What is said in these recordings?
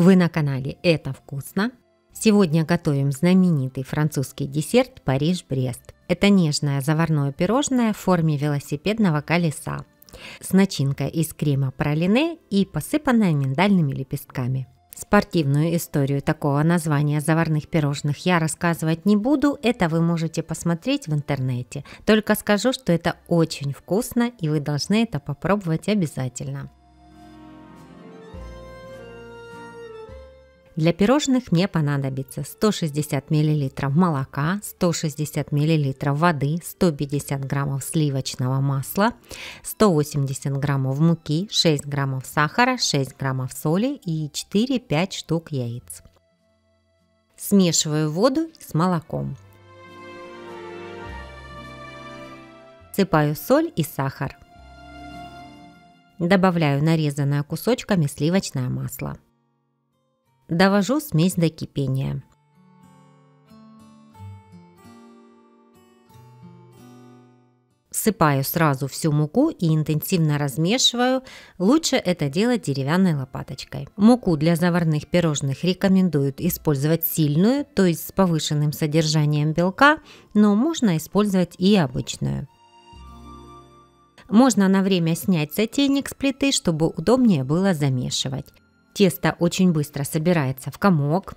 Вы на канале «Это вкусно». Сегодня готовим знаменитый французский десерт «Париж-Брест». Это нежное заварное пирожное в форме велосипедного колеса с начинкой из крема пралине и посыпанное миндальными лепестками. Спортивную историю такого названия заварных пирожных я рассказывать не буду, это вы можете посмотреть в интернете. Только скажу, что это очень вкусно и вы должны это попробовать обязательно. Для пирожных мне понадобится 160 мл молока, 160 мл воды, 150 г сливочного масла, 180 г муки, 6 г сахара, 6 г соли и 4-5 штук яиц. Смешиваю воду с молоком. Сыпаю соль и сахар. Добавляю нарезанное кусочками сливочное масло. Довожу смесь до кипения. Всыпаю сразу всю муку и интенсивно размешиваю. Лучше это делать деревянной лопаточкой. Муку для заварных пирожных рекомендуют использовать сильную, то есть с повышенным содержанием белка, но можно использовать и обычную. Можно на время снять сотейник с плиты, чтобы удобнее было замешивать. Тесто очень быстро собирается в комок.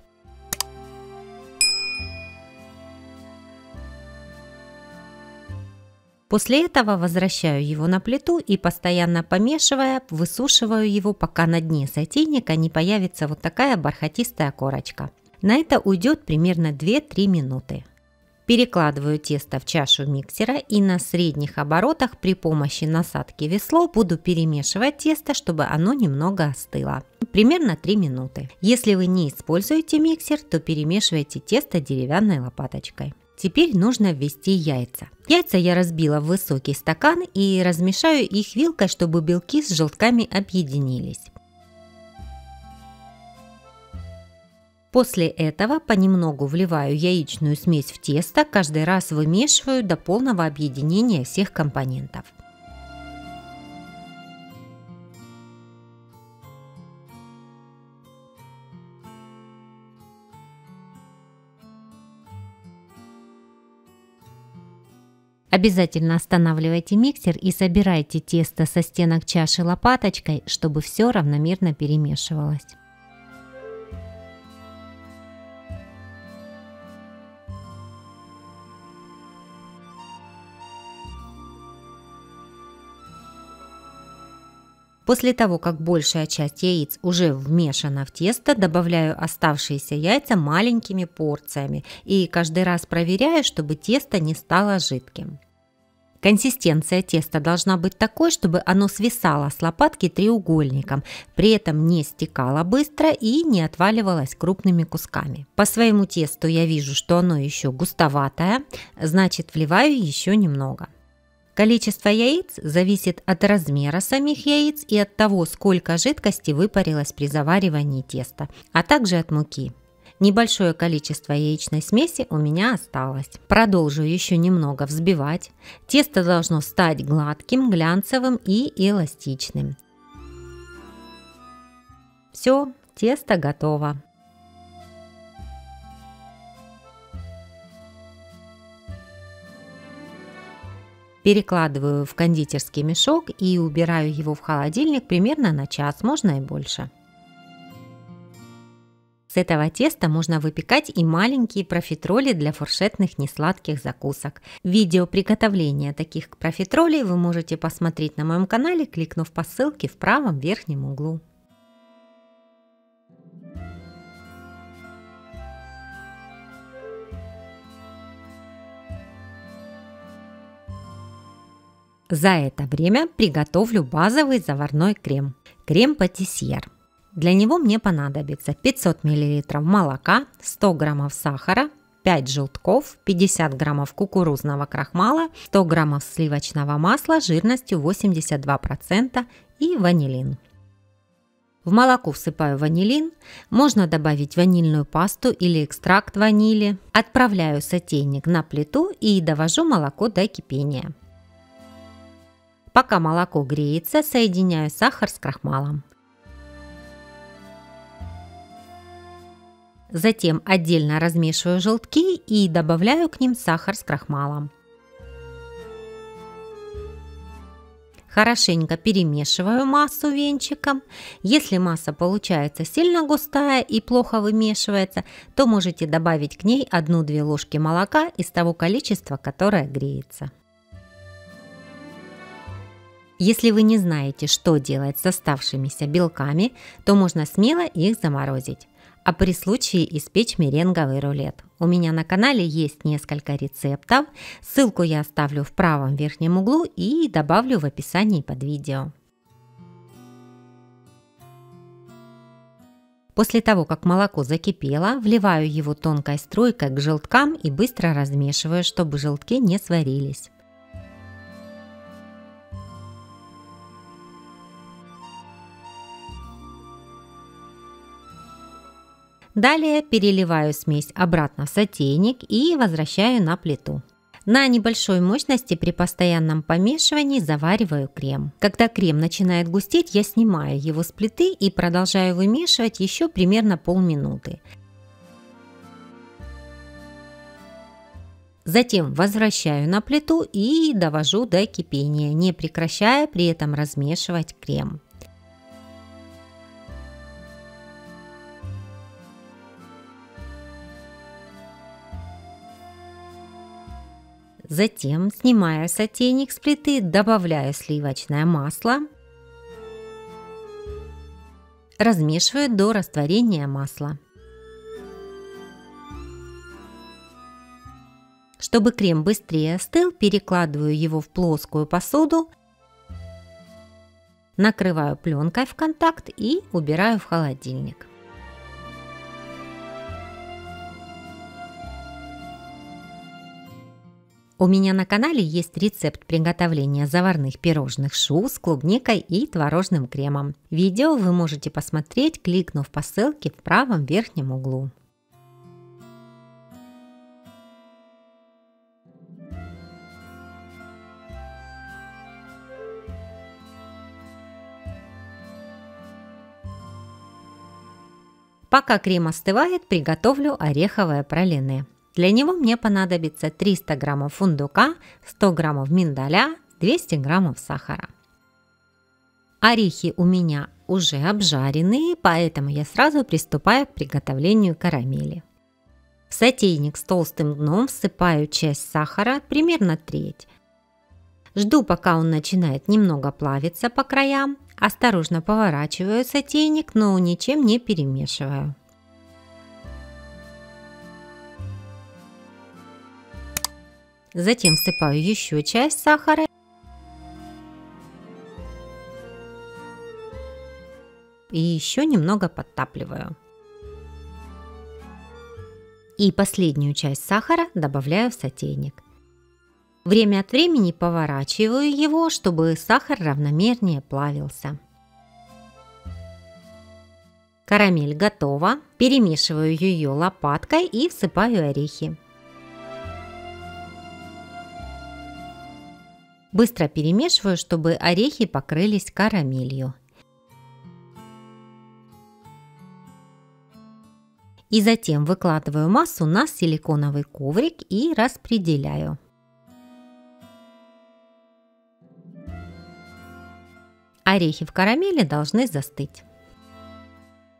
После этого возвращаю его на плиту и, постоянно помешивая, высушиваю его, пока на дне сотейника не появится вот такая бархатистая корочка. На это уйдет примерно 2-3 минуты. Перекладываю тесто в чашу миксера и на средних оборотах при помощи насадки весло буду перемешивать тесто, чтобы оно немного остыло. Примерно 3 минуты. Если вы не используете миксер, то перемешивайте тесто деревянной лопаточкой. Теперь нужно ввести яйца. Яйца я разбила в высокий стакан и размешаю их вилкой, чтобы белки с желтками объединились. После этого понемногу вливаю яичную смесь в тесто, каждый раз вымешиваю до полного объединения всех компонентов. Обязательно останавливайте миксер и собирайте тесто со стенок чаши лопаточкой, чтобы все равномерно перемешивалось. После того, как большая часть яиц уже вмешана в тесто, добавляю оставшиеся яйца маленькими порциями и каждый раз проверяю, чтобы тесто не стало жидким. Консистенция теста должна быть такой, чтобы оно свисало с лопатки треугольником, при этом не стекало быстро и не отваливалось крупными кусками. По своему тесту я вижу, что оно еще густоватое, значит вливаю еще немного. Количество яиц зависит от размера самих яиц и от того, сколько жидкости выпарилось при заваривании теста, а также от муки. Небольшое количество яичной смеси у меня осталось. Продолжу еще немного взбивать. Тесто должно стать гладким, глянцевым и эластичным. Все, тесто готово. Перекладываю в кондитерский мешок и убираю его в холодильник примерно на час, можно и больше. С этого теста можно выпекать и маленькие профитроли для фуршетных несладких закусок. Видео приготовления таких профитролей вы можете посмотреть на моем канале, кликнув по ссылке в правом верхнем углу. За это время приготовлю базовый заварной крем. Крем-патисьер. Для него мне понадобится 500 мл молока, 100 г сахара, 5 желтков, 50 г кукурузного крахмала, 100 г сливочного масла жирностью 82% и ванилин. В молоко всыпаю ванилин, можно добавить ванильную пасту или экстракт ванили. Отправляю сотейник на плиту и довожу молоко до кипения. Пока молоко греется, соединяю сахар с крахмалом. Затем отдельно размешиваю желтки и добавляю к ним сахар с крахмалом. Хорошенько перемешиваю массу венчиком. Если масса получается сильно густая и плохо вымешивается, то можете добавить к ней 1-2 ложки молока из того количества, которое греется. Если вы не знаете, что делать с оставшимися белками, то можно смело их заморозить. А при случае испечь меренговый рулет. У меня на канале есть несколько рецептов. Ссылку я оставлю в правом верхнем углу и добавлю в описании под видео. После того, как молоко закипело, вливаю его тонкой струйкой к желткам и быстро размешиваю, чтобы желтки не сварились. Далее переливаю смесь обратно в сотейник и возвращаю на плиту. На небольшой мощности при постоянном помешивании завариваю крем. Когда крем начинает густеть, я снимаю его с плиты и продолжаю вымешивать еще примерно полминуты. Затем возвращаю на плиту и довожу до кипения, не прекращая при этом размешивать крем. Затем снимаю сотейник с плиты, добавляю сливочное масло, размешиваю до растворения масла. Чтобы крем быстрее остыл, перекладываю его в плоскую посуду, накрываю пленкой в контакт и убираю в холодильник. У меня на канале есть рецепт приготовления заварных пирожных шу с клубникой и творожным кремом. Видео вы можете посмотреть, кликнув по ссылке в правом верхнем углу. Пока крем остывает, приготовлю ореховое пралене. Для него мне понадобится 300 граммов фундука, 100 граммов миндаля, 200 граммов сахара. Орехи у меня уже обжаренные, поэтому я сразу приступаю к приготовлению карамели. В сотейник с толстым дном всыпаю часть сахара, примерно треть. Жду, пока он начинает немного плавиться по краям. Осторожно поворачиваю сотейник, но ничем не перемешиваю. Затем всыпаю еще часть сахара и еще немного подтапливаю. И последнюю часть сахара добавляю в сотейник. Время от времени поворачиваю его, чтобы сахар равномернее плавился. Карамель готова. Перемешиваю ее лопаткой и всыпаю орехи. Быстро перемешиваю, чтобы орехи покрылись карамелью. И затем выкладываю массу на силиконовый коврик и распределяю. Орехи в карамели должны застыть.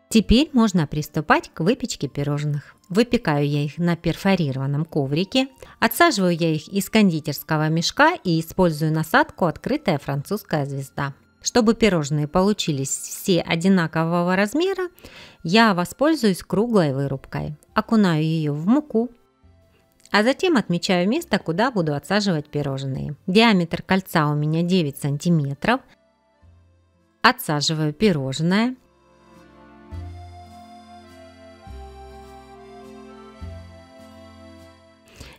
Теперь можно приступать к выпечке пирожных. Выпекаю я их на перфорированном коврике. Отсаживаю я их из кондитерского мешка и использую насадку «Открытая французская звезда». Чтобы пирожные получились все одинакового размера, я воспользуюсь круглой вырубкой. Окунаю ее в муку, а затем отмечаю место, куда буду отсаживать пирожные. Диаметр кольца у меня 9 сантиметров. Отсаживаю пирожное.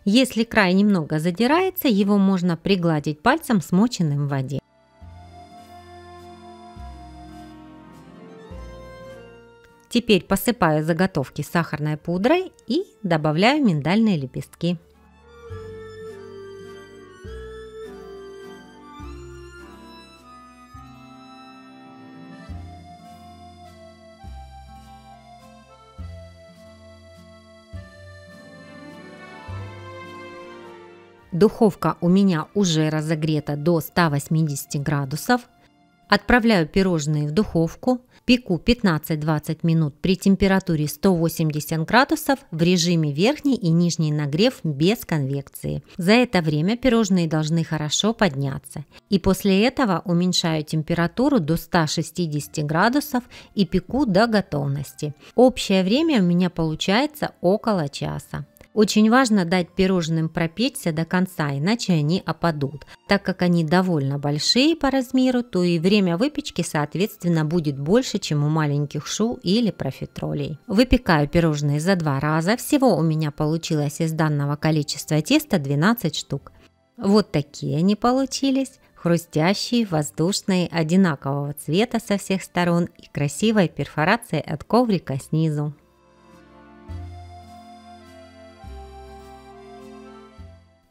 Если край немного задирается, его можно пригладить пальцем, смоченным в воде. Теперь посыпаю заготовки сахарной пудрой и добавляю миндальные лепестки. Духовка у меня уже разогрета до 180 градусов. Отправляю пирожные в духовку, пеку 15-20 минут при температуре 180 градусов в режиме верхний и нижний нагрев без конвекции. За это время пирожные должны хорошо подняться. И после этого уменьшаю температуру до 160 градусов и пеку до готовности. Общее время у меня получается около часа. Очень важно дать пирожным пропечься до конца, иначе они опадут. Так как они довольно большие по размеру, то и время выпечки, соответственно, будет больше, чем у маленьких шу или профитролей. Выпекаю пирожные за 2 раза. Всего у меня получилось из данного количества теста 12 штук. Вот такие они получились. Хрустящие, воздушные, одинакового цвета со всех сторон и красивой перфорацией от коврика снизу.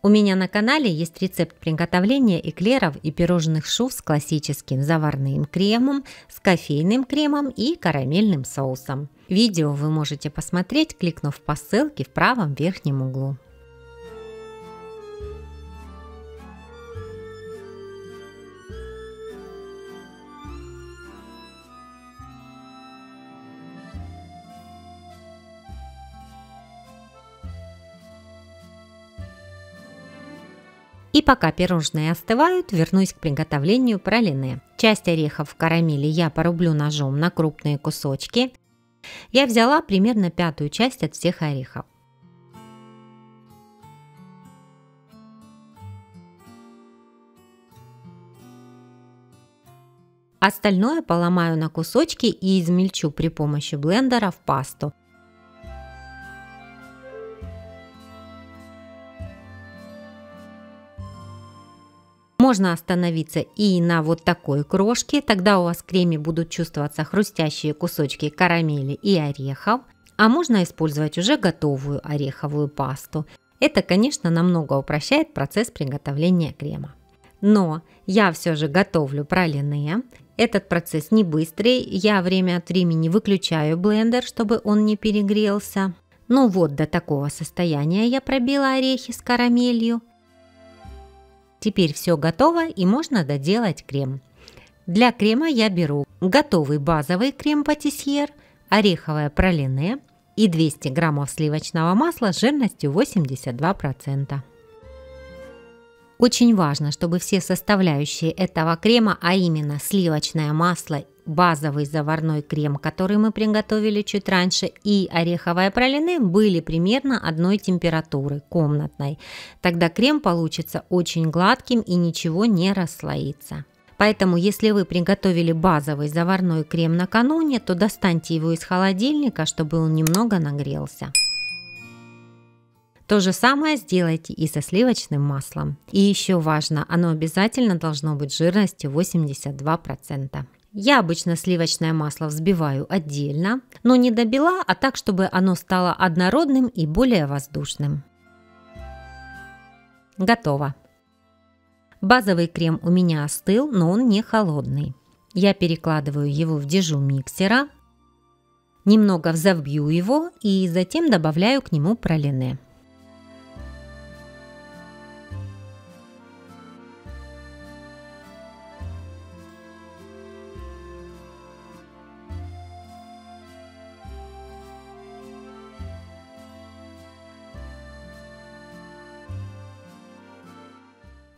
У меня на канале есть рецепт приготовления эклеров и пирожных шу с классическим заварным кремом, с кофейным кремом и карамельным соусом. Видео вы можете посмотреть, кликнув по ссылке в правом верхнем углу. И пока пирожные остывают, вернусь к приготовлению пралине. Часть орехов в карамели я порублю ножом на крупные кусочки. Я взяла примерно 1/5 часть от всех орехов. Остальное поломаю на кусочки и измельчу при помощи блендера в пасту. Можно остановиться и на вот такой крошке, тогда у вас в креме будут чувствоваться хрустящие кусочки карамели и орехов, а можно использовать уже готовую ореховую пасту. Это, конечно, намного упрощает процесс приготовления крема. Но я все же готовлю пралине. Этот процесс не быстрый, я время от времени выключаю блендер, чтобы он не перегрелся. Ну вот до такого состояния я пробила орехи с карамелью. Теперь все готово и можно доделать крем. Для крема я беру готовый базовый крем патисьер, ореховое пралине и 200 граммов сливочного масла с жирностью 82%. Очень важно, чтобы все составляющие этого крема, а именно сливочное масло, базовый заварной крем, который мы приготовили чуть раньше, и ореховое пралине были примерно одной температуры, комнатной. Тогда крем получится очень гладким и ничего не расслоится. Поэтому, если вы приготовили базовый заварной крем накануне, то достаньте его из холодильника, чтобы он немного нагрелся. То же самое сделайте и со сливочным маслом. И еще важно, оно обязательно должно быть жирностью 82%. Я обычно сливочное масло взбиваю отдельно, но не до бела, а так, чтобы оно стало однородным и более воздушным. Готово. Базовый крем у меня остыл, но он не холодный. Я перекладываю его в дежу миксера, немного взбью его и затем добавляю к нему пралине.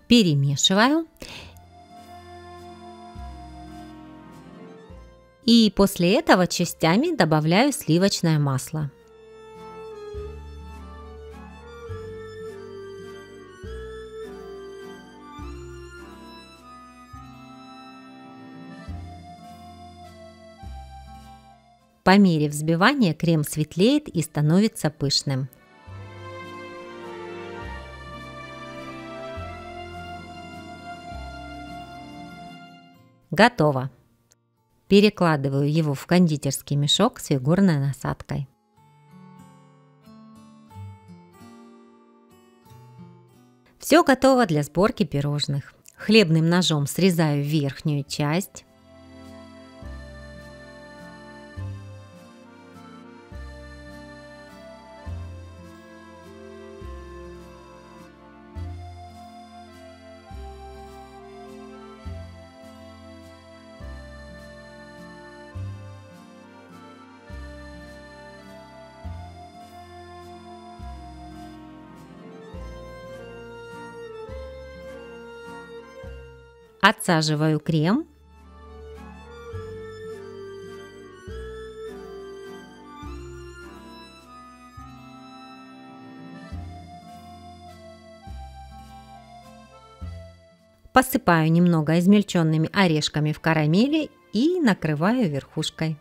Перемешиваю. И после этого частями добавляю сливочное масло. По мере взбивания крем светлеет и становится пышным. Готово. Перекладываю его в кондитерский мешок с фигурной насадкой. Все готово для сборки пирожных. Хлебным ножом срезаю верхнюю часть. Отсаживаю крем. Посыпаю немного измельченными орешками в карамели и накрываю верхушкой.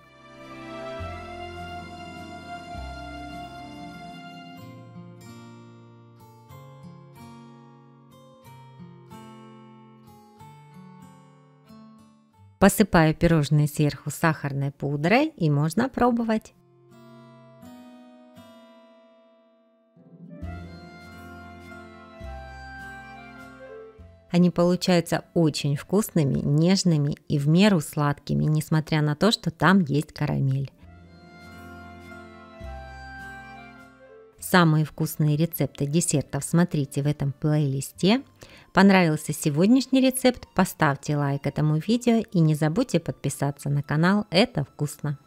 Посыпаю пирожные сверху сахарной пудрой и можно пробовать. Они получаются очень вкусными, нежными и в меру сладкими, несмотря на то, что там есть карамель. Самые вкусные рецепты десертов смотрите в этом плейлисте. Понравился сегодняшний рецепт? Поставьте лайк этому видео и не забудьте подписаться на канал. Это вкусно!